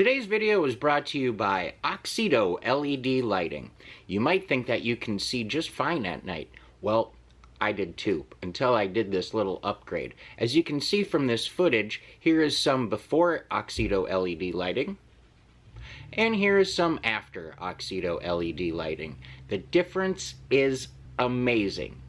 Today's video is brought to you by Oxido LED lighting. You might think that you can see just fine at night. Well, I did too, until I did this little upgrade. As you can see from this footage, here is some before Oxido LED lighting, and here is some after Oxido LED lighting. The difference is amazing.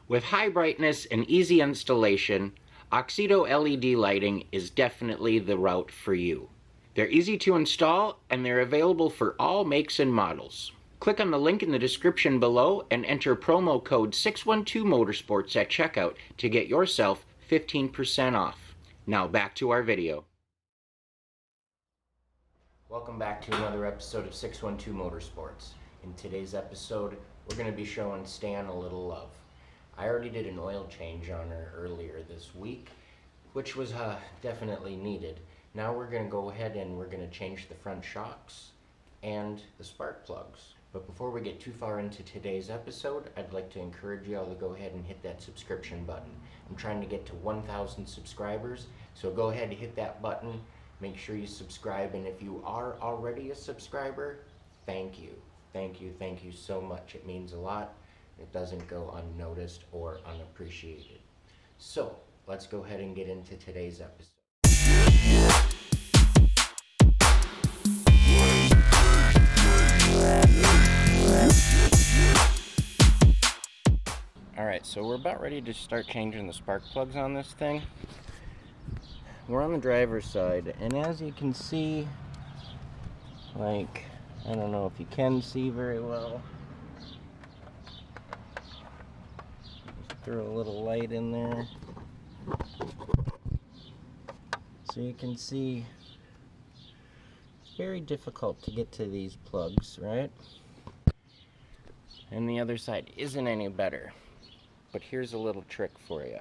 With high brightness and easy installation, Oxido LED lighting is definitely the route for you. They're easy to install, and they're available for all makes and models. Click on the link in the description below and enter promo code 612motorsports at checkout to get yourself 15% off. Now back to our video. Welcome back to another episode of 612 Motorsports. In today's episode, we're going to be showing Stan a little love. I already did an oil change on her earlier this week, which was definitely needed. Now we're going to go ahead and we're going to change the front shocks and the spark plugs. But before we get too far into today's episode, I'd like to encourage you all to go ahead and hit that subscription button. I'm trying to get to 1,000 subscribers, so go ahead and hit that button. Make sure you subscribe, and if you are already a subscriber, thank you. Thank you, thank you so much. It means a lot. It doesn't go unnoticed or unappreciated. So, let's go ahead and get into today's episode. Alright, so we're about ready to start changing the spark plugs on this thing. We're on the driver's side, and as you can see, like, I don't know if you can see very well. Just throw a little light in there. So you can see it's very difficult to get to these plugs, right? And the other side isn't any better. But here's a little trick for you.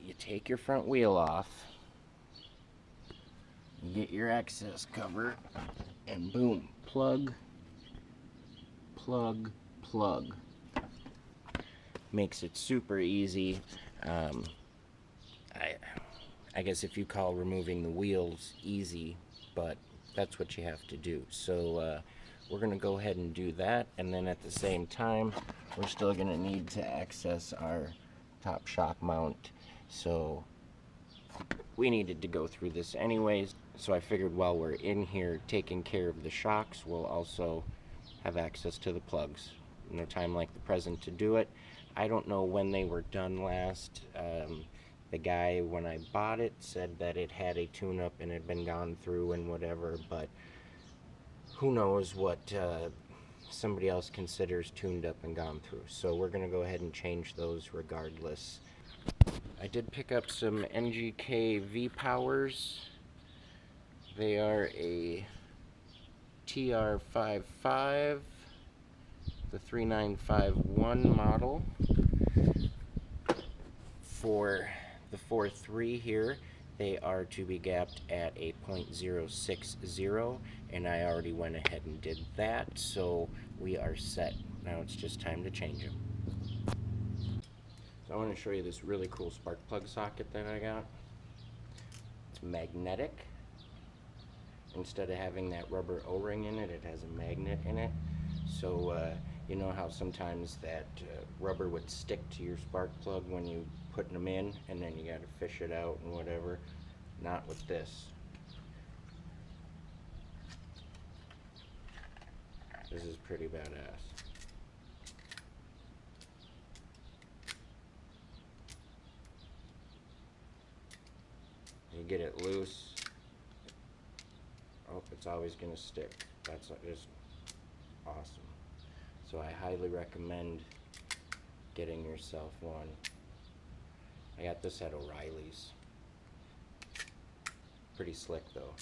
You take your front wheel off, you get your access cover, and boom, plug, plug, plug. Makes it super easy. I guess if you call removing the wheels easy, but that's what you have to do. So we're going to go ahead and do that, and then at the same time, we're still going to need to access our top shock mount. So we needed to go through this anyways, so I figured while we're in here taking care of the shocks, we'll also have access to the plugs. No time like the present to do it. I don't know when they were done last. The guy, when I bought it, said that it had a tune-up and had been gone through and whatever, but who knows what somebody else considers tuned up and gone through. So we're going to go ahead and change those regardless. I did pick up some NGK V-Powers. They are a TR55, the 3951 model. For the 4.3 here, they are to be gapped at a .060, and I already went ahead and did that, so we are set. Now it's just time to change them. So I want to show you this really cool spark plug socket that I got. It's magnetic. Instead of having that rubber O-ring in it, it has a magnet in it. So you know how sometimes that rubber would stick to your spark plug when you putting them in, and then you got to fish it out and whatever. Not with this. This is pretty badass. You get it loose. Oh, it's always going to stick. That's just awesome. So I highly recommend getting yourself one. I got this at O'Reilly's. Pretty slick though.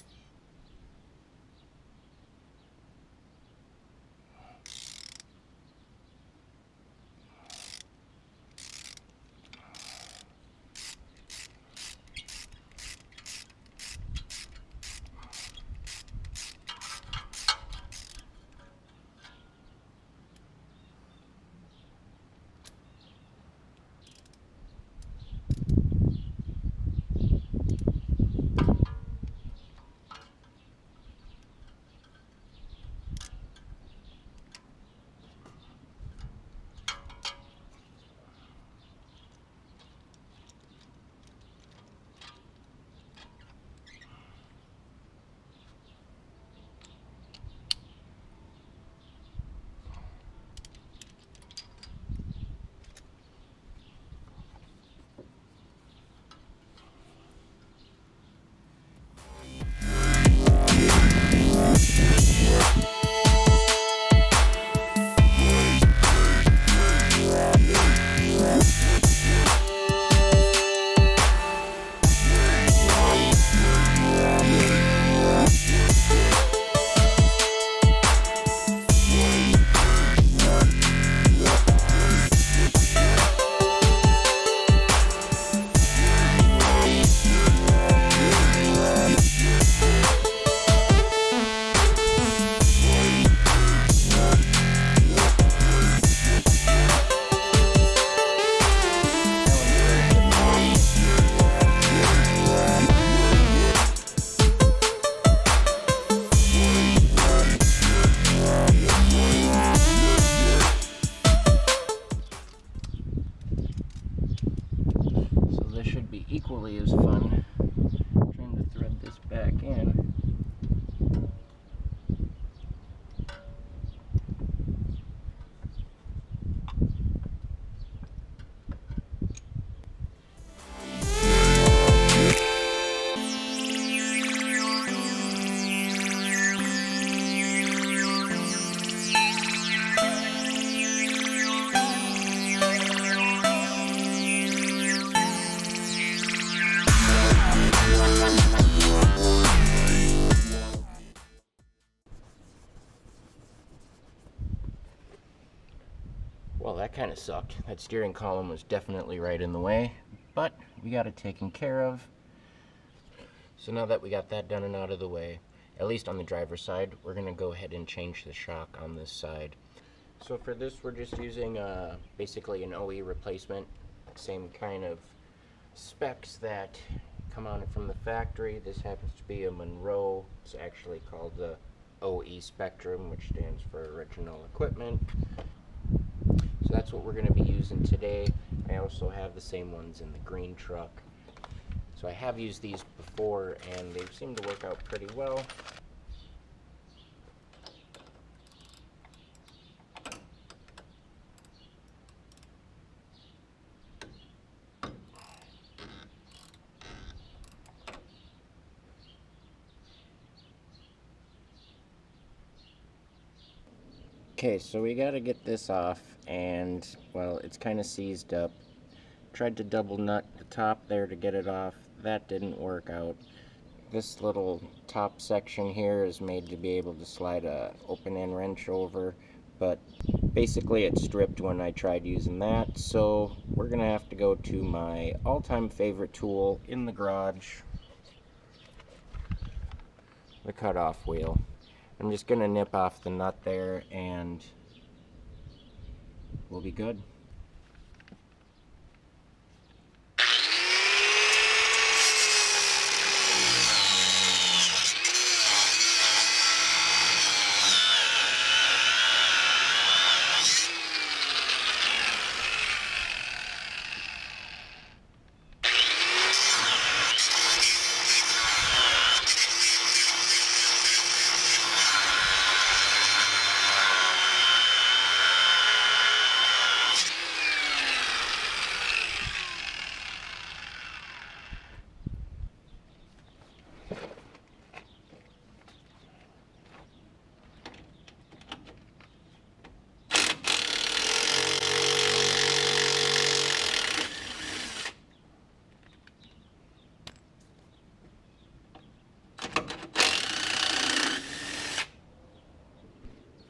that kind of sucked. That steering column was definitely right in the way, but we got it taken care of. So now that we got that done and out of the way, at least on the driver's side, we're going to go ahead and change the shock on this side. So for this, we're just using basically an OE replacement, same kind of specs that come on it from the factory. This happens to be a Monroe. It's actually called the OE Spectrum, which stands for Original Equipment. So that's what we're going to be using today. I also have the same ones in the green truck. So I have used these before and they seem to work out pretty well. Okay, so we got to get this off, and well, it's kind of seized up. Tried to double nut the top there to get it off. That didn't work out. This little top section here is made to be able to slide a open-end wrench over, but basically it stripped when I tried using that, so we're gonna have to go to my all-time favorite tool in the garage, the cutoff wheel. I'm just gonna nip off the nut there and we'll be good.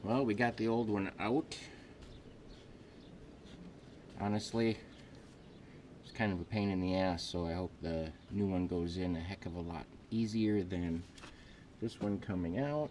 Well, we got the old one out. Honestly, it's kind of a pain in the ass, so I hope the new one goes in a heck of a lot easier than this one coming out.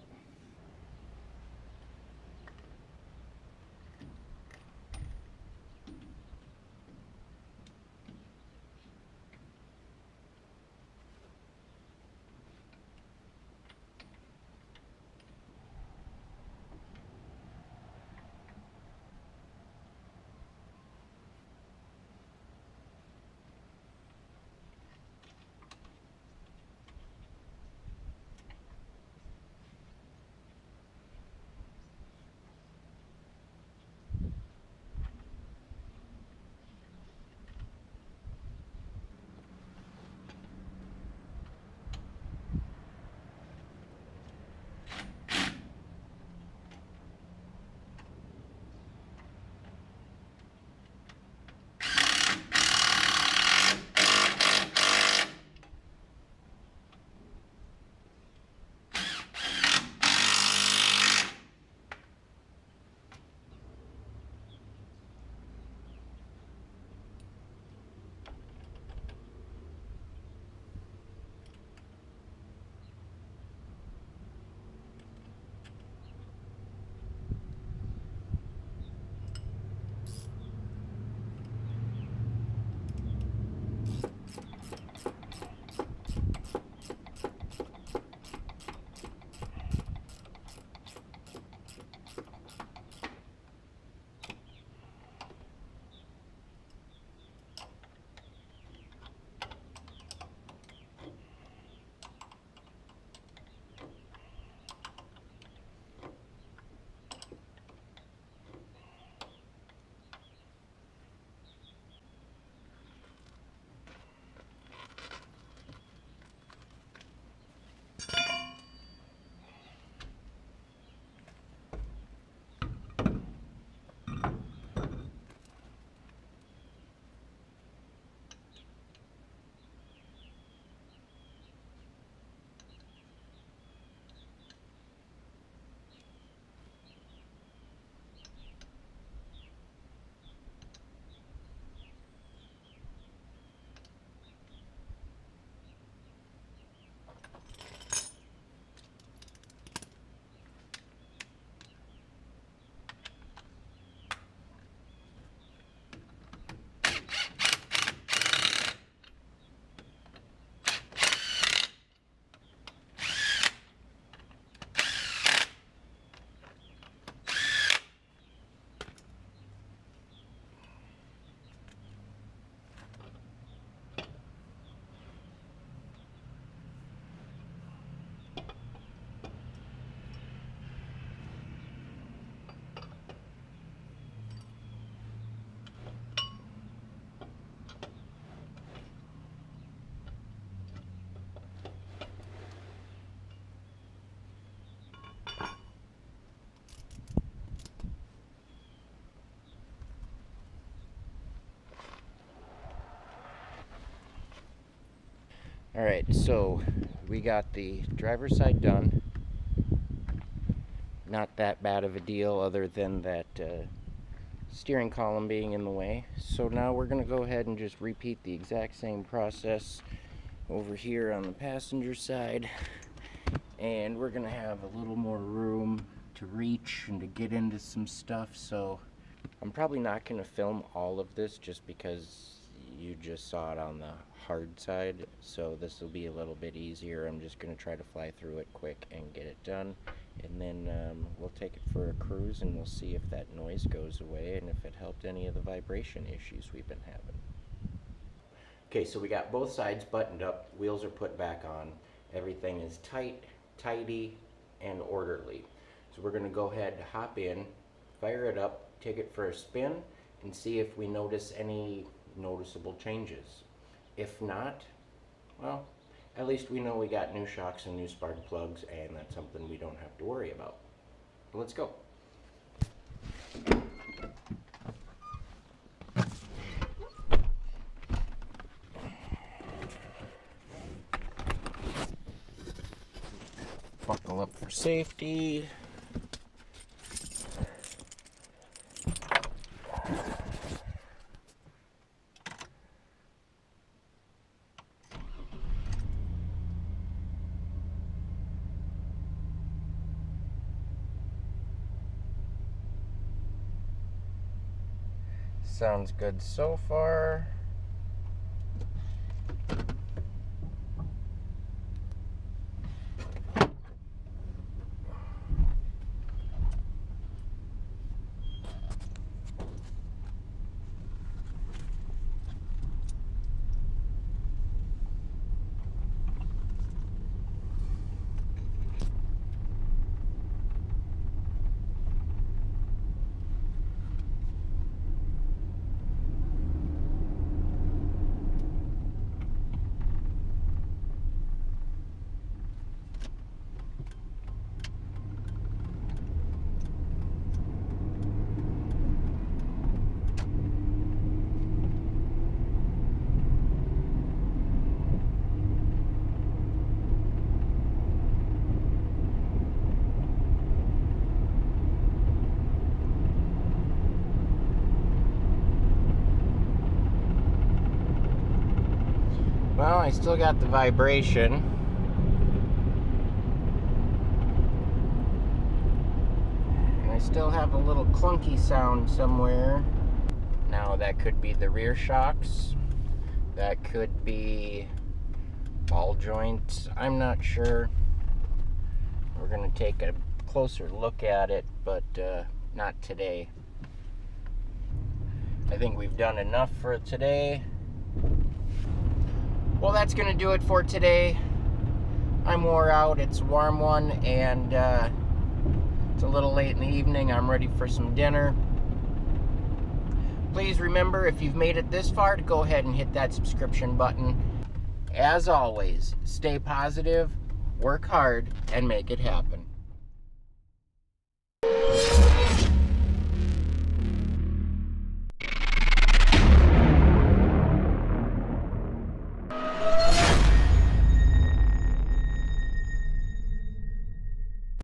Alright, so we got the driver's side done. Not that bad of a deal other than that steering column being in the way. So now we're going to go ahead and just repeat the exact same process over here on the passenger side. And we're going to have a little more room to reach and to get into some stuff. So I'm probably not going to film all of this just because you just saw it on the hard side. So this will be a little bit easier. I'm just going to try to fly through it quick and get it done. And then we'll take it for a cruise and we'll see if that noise goes away and if it helped any of the vibration issues we've been having. Okay, so we got both sides buttoned up, wheels are put back on, everything is tight, tidy, and orderly. So we're going to go ahead, hop in, fire it up, take it for a spin, and see if we notice any noticeable changes. If not, well, at least we know we got new shocks and new spark plugs, and that's something we don't have to worry about. Let's go. Buckle up for safety. Sounds good so far. Well, I still got the vibration. And I still have a little clunky sound somewhere. Now that could be the rear shocks. That could be ball joints. I'm not sure. We're going to take a closer look at it, but not today. I think we've done enough for today. Well, that's going to do it for today. I'm wore out. It's a warm one, and it's a little late in the evening. I'm ready for some dinner. Please remember, if you've made it this far, to go ahead and hit that subscription button. As always, stay positive, work hard, and make it happen.